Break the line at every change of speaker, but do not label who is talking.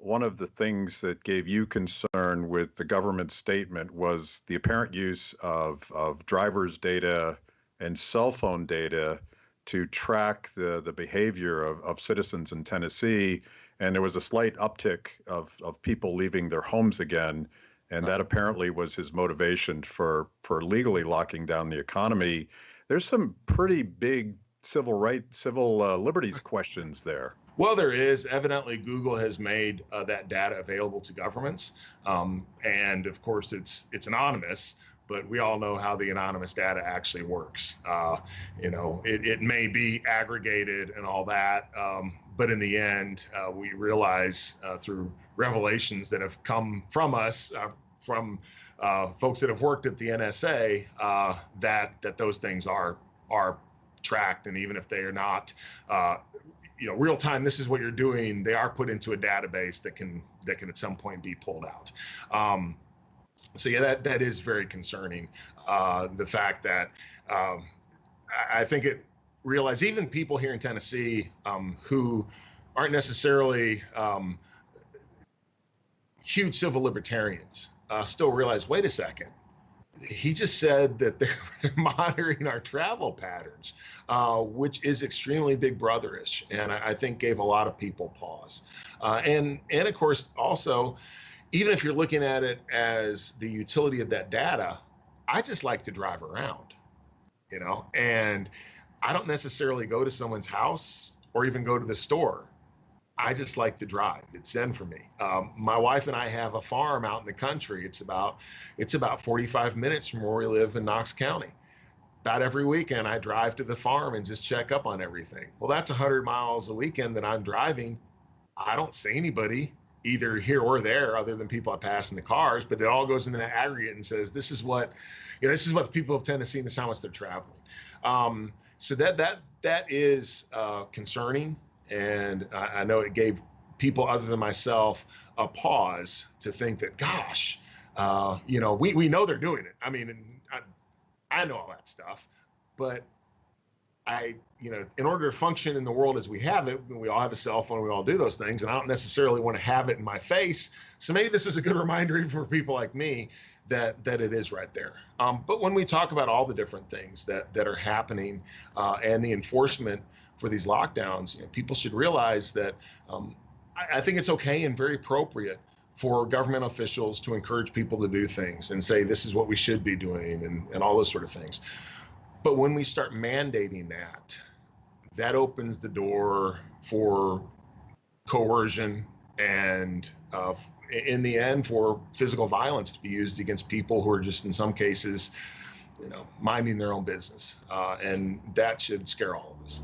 one of the things that gave you concern with the government statement was the apparent use of driver's data and cell phone data to track the behavior of citizens in Tennessee. And there was a slight uptick of people leaving their homes again. And that apparently was his motivation for legally locking down the economy. There's some pretty big civil liberties questions there.
Well, there is. Evidently, Google has made that data available to governments. And of course, it's anonymous, but we all know how the anonymous data actually works. It may be aggregated and all that, but in the end, we realize through revelations that have come from us, from folks that have worked at the NSA, that those things are tracked, and even if they are not, real time, this is what you're doing, they are put into a database that can at some point be pulled out. So yeah, that is very concerning. The fact that I think it realized even people here in Tennessee who aren't necessarily huge civil libertarians still realize, wait a second, he just said that they're monitoring our travel patterns, which is extremely big brotherish, and I think gave a lot of people pause. And of course, also, even if you're looking at it as the utility of that data, I just like to drive around, and I don't necessarily go to someone's house or even go to the store. I just like to drive. It's zen for me. My wife and I have a farm out in the country. It's about 45 minutes from where we live in Knox County. About every weekend, I drive to the farm and just check up on everything. Well, that's 100 miles a weekend that I'm driving. I don't see anybody either here or there other than people I pass in the cars, but it all goes into that aggregate and says, this is what the people of Tennessee, and this is how much they're traveling. So that is concerning. And I know it gave people other than myself a pause to think that, gosh, we know they're doing it. I mean, I know all that stuff, but in order to function in the world as we have it, we all have a cell phone, we all do those things, and I don't necessarily want to have it in my face. So maybe this is a good reminder for people like me that it is right there. But when we talk about all the different things that are happening and the enforcement for these lockdowns, people should realize that I think it's okay and very appropriate for government officials to encourage people to do things and say, this is what we should be doing and all those sort of things. But when we start mandating that opens the door for coercion and in the end for physical violence to be used against people who are just in some cases, minding their own business. And that should scare all of us.